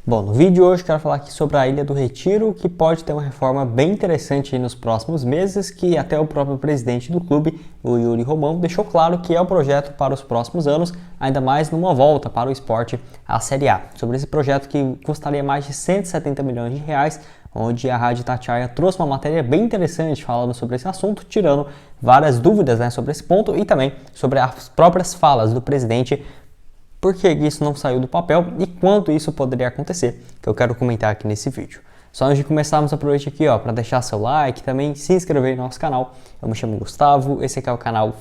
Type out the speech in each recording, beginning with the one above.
Bom, no vídeo de hoje eu quero falar aqui sobre a Ilha do Retiro, que pode ter uma reforma bem interessante nos próximos meses, que até o próprio presidente do clube, o Yuri Romão, deixou claro que é o projeto para os próximos anos, ainda mais numa volta para o esporte à Série A. Sobre esse projeto que custaria mais de 170 milhões de reais, onde a Rádio Itatiaia trouxe uma matéria bem interessante falando sobre esse assunto, tirando várias dúvidas sobre esse ponto e também sobre as próprias falas do presidente. Por que isso não saiu do papel e quanto isso poderia acontecer, que eu quero comentar aqui nesse vídeo. Só antes de começarmos, aproveite aqui para deixar seu like e também se inscrever no nosso canal. Eu me chamo Gustavo, esse aqui é o canal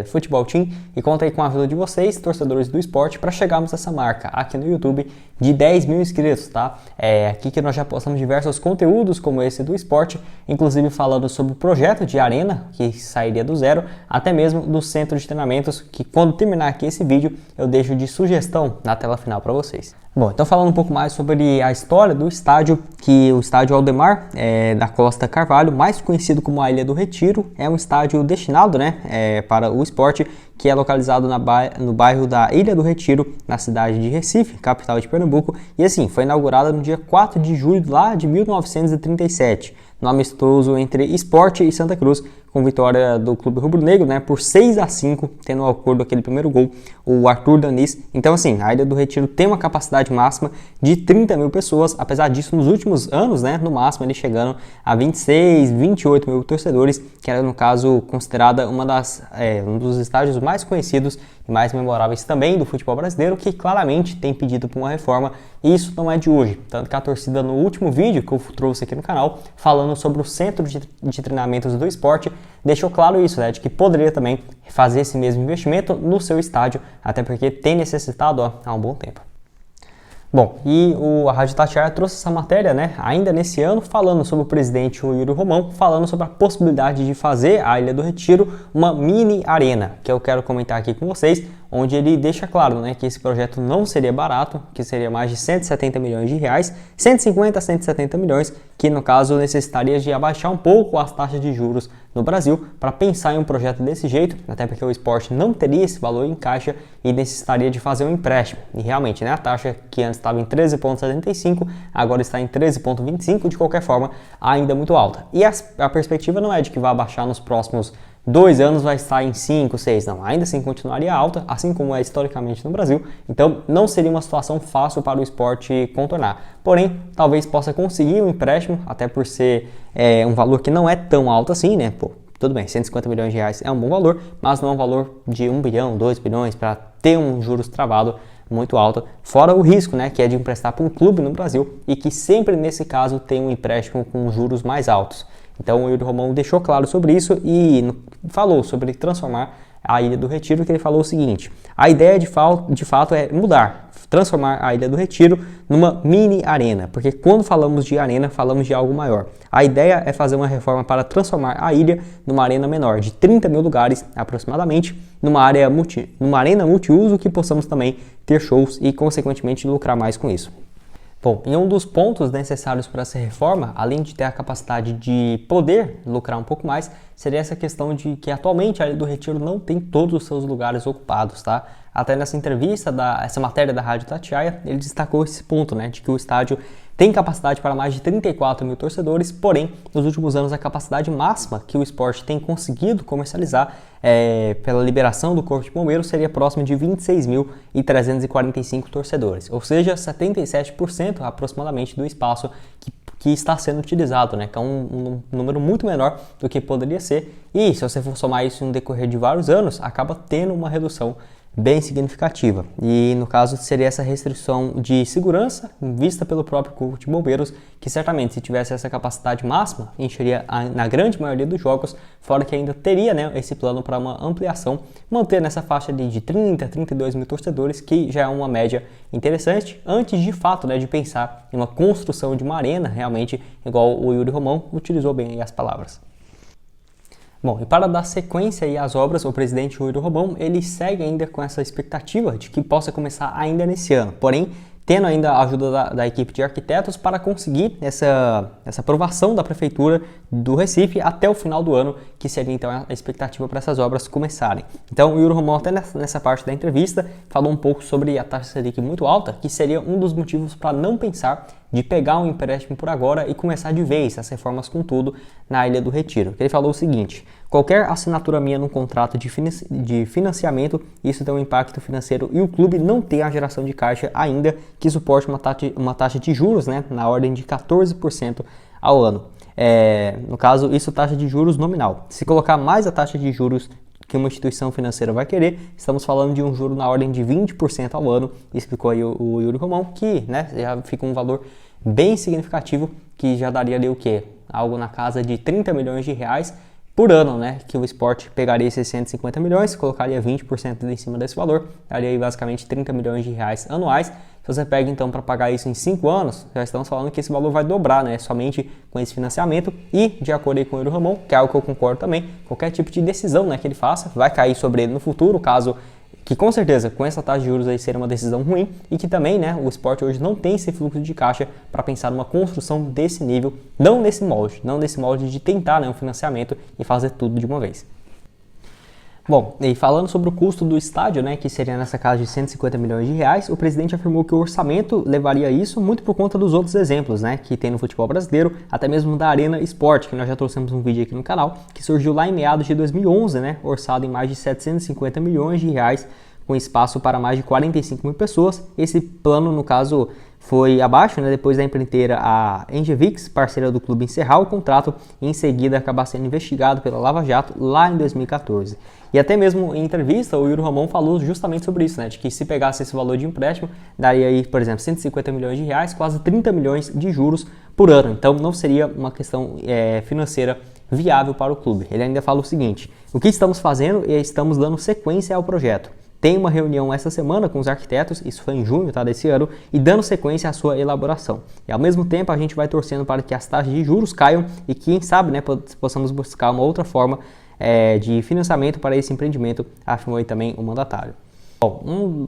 Futebol Team e conto aí com a ajuda de vocês, torcedores do esporte, para chegarmos a essa marca aqui no YouTube de 10 mil inscritos, tá? É aqui que nós já postamos diversos conteúdos como esse do esporte, inclusive falando sobre o projeto de arena, que sairia do zero, até mesmo do centro de treinamentos, que quando terminar aqui esse vídeo, eu deixo de sugestão na tela final para vocês. Bom, então falando um pouco mais sobre a história do estádio, que o estádio Aldemar da Costa Carvalho, mais conhecido como a Ilha do Retiro, é um estádio destinado para o esporte, que é localizado no bairro da Ilha do Retiro, na cidade de Recife, capital de Pernambuco, e assim, foi inaugurada no dia 4 de julho lá de 1937, no amistoso entre Sport e Santa Cruz, com vitória do clube rubro-negro, por 6-5, tendo ao acordo aquele primeiro gol, o Arthur Danis. Então assim, a Ilha do Retiro tem uma capacidade máxima de 30 mil pessoas, apesar disso nos últimos anos, no máximo ele chegando a 26, 28 mil torcedores, que era no caso considerada um dos estádios mais conhecidos e mais memoráveis também do futebol brasileiro, que claramente tem pedido por uma reforma, e isso não é de hoje, tanto que a torcida no último vídeo que eu trouxe aqui no canal, falando sobre o centro de treinamentos do esporte, deixou claro isso, de que poderia também fazer esse mesmo investimento no seu estádio, até porque tem necessitado há um bom tempo. Bom, e a Rádio Itatiaia trouxe essa matéria, ainda nesse ano, falando sobre o presidente Yuri Romão, falando sobre a possibilidade de fazer a Ilha do Retiro uma mini arena, que eu quero comentar aqui com vocês, onde ele deixa claro, que esse projeto não seria barato, que seria mais de 170 milhões de reais, 150 a 170 milhões, que no caso necessitaria de abaixar um pouco as taxas de juros no Brasil para pensar em um projeto desse jeito, até porque o esporte não teria esse valor em caixa e necessitaria de fazer um empréstimo. E realmente, a taxa que antes estava em 13,75, agora está em 13,25, de qualquer forma, ainda muito alta. E a perspectiva não é de que vai abaixar nos próximos 2 anos, vai estar em 5, 6, não, ainda assim continuaria alta, assim como é historicamente no Brasil, então não seria uma situação fácil para o esporte contornar. Porém, talvez possa conseguir um empréstimo, até por ser um valor que não é tão alto assim, tudo bem, 150 milhões de reais é um bom valor, mas não é um valor de 1 bilhão, 2 bilhões para ter um juros travado muito alto, fora o risco, que é de emprestar para um clube no Brasil e que sempre nesse caso tem um empréstimo com juros mais altos. Então o Yuri Romão deixou claro sobre isso e falou sobre transformar a Ilha do Retiro, que ele falou o seguinte: a ideia de fato é transformar a Ilha do Retiro numa mini arena, porque quando falamos de arena, falamos de algo maior. A ideia é fazer uma reforma para transformar a ilha numa arena menor, de 30 mil lugares aproximadamente, numa arena multiuso que possamos também ter shows e consequentemente lucrar mais com isso. Bom, e um dos pontos necessários para essa reforma, além de ter a capacidade de poder lucrar um pouco mais, seria essa questão de que atualmente a Ilha do Retiro não tem todos os seus lugares ocupados, tá? Até nessa entrevista, essa matéria da Rádio Itatiaia, ele destacou esse ponto, de que o estádio tem capacidade para mais de 34 mil torcedores, porém, nos últimos anos a capacidade máxima que o esporte tem conseguido comercializar pela liberação do Corpo de Bombeiros seria próximo de 26.345 torcedores, ou seja, 77% aproximadamente do espaço que está sendo utilizado, que é um número muito menor do que poderia ser, e se você for somar isso no decorrer de vários anos, acaba tendo uma redução bem significativa. E no caso seria essa restrição de segurança vista pelo próprio Corpo de Bombeiros, que certamente se tivesse essa capacidade máxima, encheria na grande maioria dos jogos, fora que ainda teria esse plano para uma ampliação, manter nessa faixa de 30 a 32 mil torcedores, que já é uma média interessante, antes de fato de pensar em uma construção de uma arena, realmente igual o Yuri Romão utilizou bem as palavras. Bom, e para dar sequência às obras, o presidente Yuri Romão, ele segue ainda com essa expectativa de que possa começar ainda nesse ano. Porém, tendo ainda a ajuda da equipe de arquitetos para conseguir essa aprovação da Prefeitura do Recife até o final do ano, que seria então a expectativa para essas obras começarem. Então o Yuri Romão até nessa parte da entrevista falou um pouco sobre a taxa Selic muito alta, que seria um dos motivos para não pensar de pegar um empréstimo por agora e começar de vez as reformas com tudo na Ilha do Retiro. Ele falou o seguinte: qualquer assinatura minha num contrato de financiamento, isso tem um impacto financeiro e o clube não tem a geração de caixa ainda que suporte uma taxa de juros, né, na ordem de 14% ao ano. No caso, isso taxa de juros nominal. Se colocar mais a taxa de juros que uma instituição financeira vai querer, estamos falando de um juro na ordem de 20% ao ano, explicou aí o Yuri Romão, que, né, já fica um valor bem significativo, que já daria ali o quê? Algo na casa de 30 milhões de reais por ano, né, que o Sport pegaria esses 150 milhões, colocaria 20% em cima desse valor, daria aí basicamente 30 milhões de reais anuais. Se você pega então para pagar isso em 5 anos, já estamos falando que esse valor vai dobrar, né, somente com esse financiamento. E de acordo aí com o Yuri Romão, que é algo que eu concordo também, qualquer tipo de decisão, né, que ele faça vai cair sobre ele no futuro, caso que com certeza com essa taxa de juros aí seria uma decisão ruim, e que também, né, o Sport hoje não tem esse fluxo de caixa para pensar numa construção desse nível, não nesse molde de tentar, né, um financiamento e fazer tudo de uma vez. Bom, e falando sobre o custo do estádio, né, que seria nessa casa de 150 milhões de reais, o presidente afirmou que o orçamento levaria isso muito por conta dos outros exemplos, né, que tem no futebol brasileiro, até mesmo da Arena Sport, que nós já trouxemos um vídeo aqui no canal, que surgiu lá em meados de 2011, né, orçado em mais de 750 milhões de reais, com espaço para mais de 45 mil pessoas. Esse plano, no caso, foi abaixo, né, depois da empreiteira a Engevix, parceira do clube, encerrar o contrato e em seguida acabar sendo investigado pela Lava Jato lá em 2014. E até mesmo em entrevista, o Yuri Romão falou justamente sobre isso, né, de que se pegasse esse valor de empréstimo, daria aí, por exemplo, 150 milhões de reais, quase 30 milhões de juros por ano. Então não seria uma questão financeira viável para o clube. Ele ainda fala o seguinte: o que estamos fazendo é estamos dando sequência ao projeto. Tem uma reunião essa semana com os arquitetos, isso foi em junho, tá, desse ano, e dando sequência à sua elaboração. E ao mesmo tempo a gente vai torcendo para que as taxas de juros caiam e quem sabe, né, possamos buscar uma outra forma de financiamento para esse empreendimento, afirmou aí também o mandatário. Bom,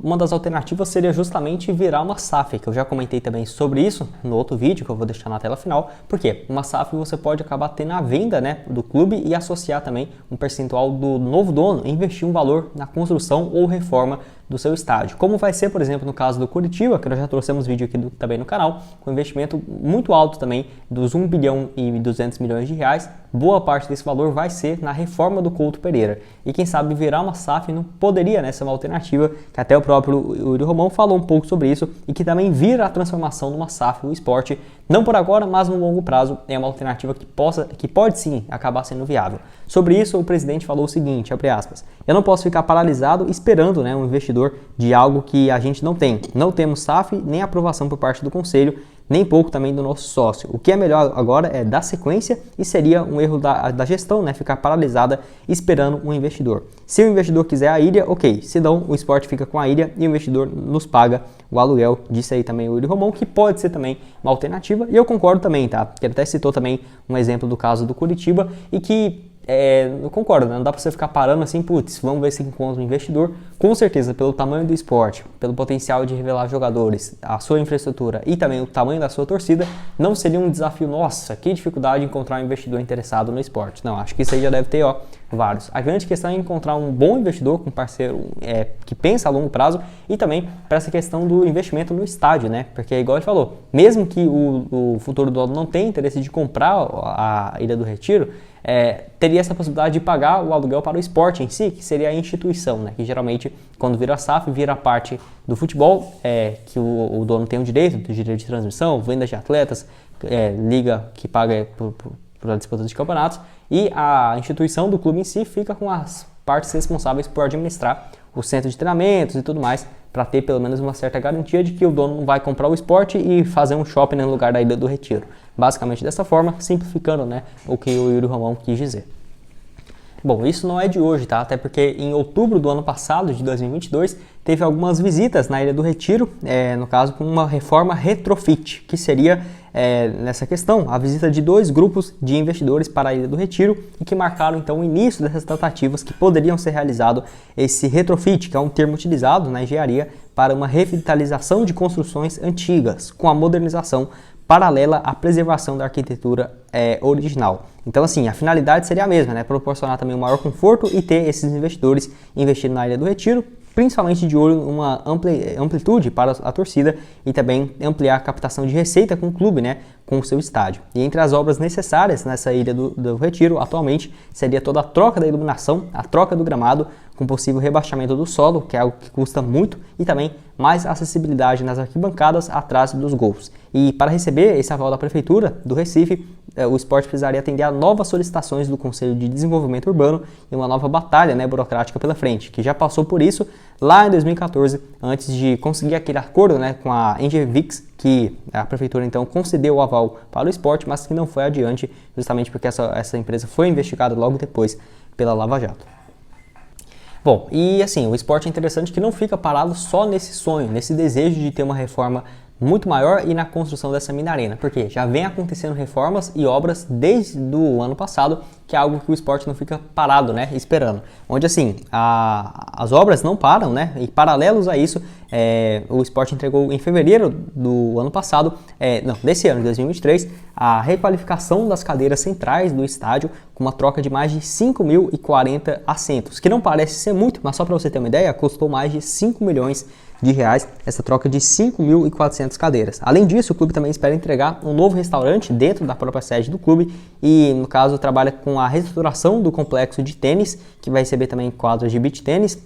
uma das alternativas seria justamente virar uma SAF, que eu já comentei também sobre isso no outro vídeo, que eu vou deixar na tela final. Por quê? Uma SAF você pode acabar tendo a venda, né, do clube e associar também um percentual do novo dono, investir um valor na construção ou reforma do seu estádio. Como vai ser, por exemplo, no caso do Curitiba, que nós já trouxemos vídeo aqui também no canal, com investimento muito alto também, dos 1 bilhão e 200 milhões de reais. Boa parte desse valor vai ser na reforma do Couto Pereira. E quem sabe virar uma SAF não poderia, né, ser uma alternativa, que até o próprio Yuri Romão falou um pouco sobre isso, e que também vira a transformação numa SAF do esporte, não por agora, mas no longo prazo, é uma alternativa que pode sim acabar sendo viável. Sobre isso, o presidente falou o seguinte, abre aspas: eu não posso ficar paralisado esperando, né, um investidor de algo que a gente não tem. Não temos SAF, nem aprovação por parte do conselho, nem pouco também do nosso sócio. O que é melhor agora é dar sequência, e seria um erro da gestão, né, ficar paralisada esperando um investidor. Se o investidor quiser a ilha, ok. Se não, o esporte fica com a ilha e o investidor nos paga o aluguel. Disse aí também o Yuri Romão, que pode ser também uma alternativa, e eu concordo também, tá? Porque ele até citou também um exemplo do caso do Curitiba, e que eu concordo, né? Não dá pra você ficar parando assim, putz, vamos ver se encontra um investidor. Com certeza, pelo tamanho do esporte, pelo potencial de revelar jogadores, a sua infraestrutura e também o tamanho da sua torcida, não seria um desafio, nossa, que dificuldade encontrar um investidor interessado no esporte. Não, acho que isso aí já deve ter, vários. A grande questão é encontrar um bom investidor, um parceiro que pensa a longo prazo, e também para essa questão do investimento no estádio, né? Porque, igual ele falou, mesmo que o futuro dono não tenha interesse de comprar a Ilha do Retiro, teria essa possibilidade de pagar o aluguel para o esporte em si, que seria a instituição, né? Que geralmente, quando vira SAF, vira parte do futebol, que o dono tem o direito de transmissão, venda de atletas, liga que paga por a disputa de campeonatos, e a instituição do clube em si fica com as partes responsáveis por administrar o centro de treinamentos e tudo mais, para ter pelo menos uma certa garantia de que o dono não vai comprar o esporte e fazer um shopping no lugar da Ilha do Retiro. Basicamente dessa forma, simplificando, né, o que o Yuri Romão quis dizer. Bom, isso não é de hoje, tá? Até porque em outubro do ano passado, de 2022, teve algumas visitas na Ilha do Retiro, no caso com uma reforma retrofit, que seria, nessa questão, a visita de 2 grupos de investidores para a Ilha do Retiro e que marcaram então o início dessas tratativas que poderiam ser realizado esse retrofit, que é um termo utilizado na engenharia para uma revitalização de construções antigas, com a modernização paralela à preservação da arquitetura original. Então, assim, a finalidade seria a mesma, né? Proporcionar também um maior conforto e ter esses investidores investindo na Ilha do Retiro, principalmente de olho em uma amplitude para a torcida e também ampliar a captação de receita com o clube, né? Com o seu estádio. E entre as obras necessárias nessa Ilha do Retiro, atualmente, seria toda a troca da iluminação, a troca do gramado, com possível rebaixamento do solo, que é algo que custa muito, e também mais acessibilidade nas arquibancadas atrás dos gols. E para receber esse aval da Prefeitura do Recife, o Sport precisaria atender a novas solicitações do Conselho de Desenvolvimento Urbano e uma nova batalha, né, burocrática pela frente, que já passou por isso lá em 2014, antes de conseguir aquele acordo, né, com a Engevix, que a Prefeitura então concedeu o aval para o Sport, mas que não foi adiante, justamente porque essa empresa foi investigada logo depois pela Lava Jato. Bom, e assim, o Sport é interessante que não fica parado só nesse sonho, nesse desejo de ter uma reforma muito maior e na construção dessa mini arena, porque já vem acontecendo reformas e obras desde o ano passado, que é algo que o Sport não fica parado, né, esperando. Onde assim, as obras não param, né, e paralelos a isso, o Sport entregou em fevereiro do ano passado, desse ano, de 2023, a requalificação das cadeiras centrais do estádio com uma troca de mais de 5.040 assentos, que não parece ser muito, mas só para você ter uma ideia, custou mais de 5 milhões de reais essa troca de 5.400 cadeiras. Além disso, o clube também espera entregar um novo restaurante dentro da própria sede do clube e, no caso, trabalha com a reestruturação do complexo de tênis, que vai receber também quadras de beach tênis,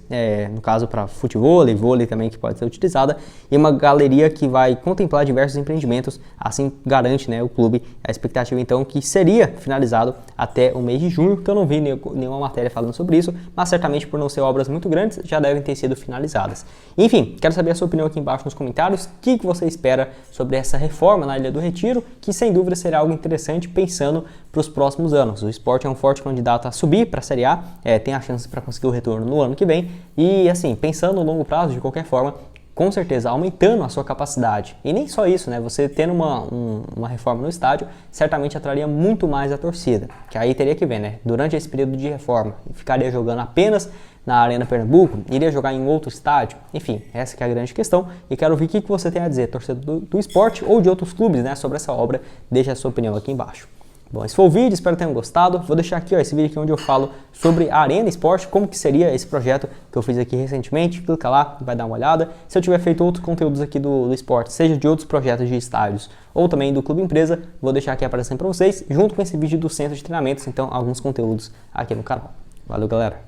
no caso para futebol e vôlei também, que pode ser utilizada, e uma galeria que vai contemplar diversos empreendimentos, assim garante, né, o clube a expectativa então que seria finalizado até o mês de junho, que eu não vi nenhuma matéria falando sobre isso, mas certamente por não ser obras muito grandes, já devem ter sido finalizadas. Enfim, quero saber a sua opinião aqui embaixo nos comentários, o que você espera sobre essa reforma na Ilha do Retiro, que sem dúvida será algo interessante pensando para os próximos anos. O Sport é um forte candidato a subir para a Série A, tem a chance para conseguir o retorno no ano que vem, e assim, pensando no longo prazo, de qualquer forma, com certeza aumentando a sua capacidade. E nem só isso, né? Você tendo uma reforma no estádio, certamente atraria muito mais a torcida. Que aí teria que ver, né? Durante esse período de reforma, ficaria jogando apenas na Arena Pernambuco, iria jogar em outro estádio, enfim, essa que é a grande questão. E quero ouvir o que você tem a dizer, torcedor do Sport ou de outros clubes, né, sobre essa obra. Deixe a sua opinião aqui embaixo. Bom, esse foi o vídeo, espero que tenham gostado. Vou deixar aqui, esse vídeo aqui onde eu falo sobre a Arena Sport, como que seria esse projeto que eu fiz aqui recentemente. Clica lá, vai dar uma olhada. Se eu tiver feito outros conteúdos aqui do Sport, seja de outros projetos de estádios ou também do Clube Empresa, vou deixar aqui aparecendo para vocês, junto com esse vídeo do Centro de Treinamentos, então alguns conteúdos aqui no canal. Valeu, galera!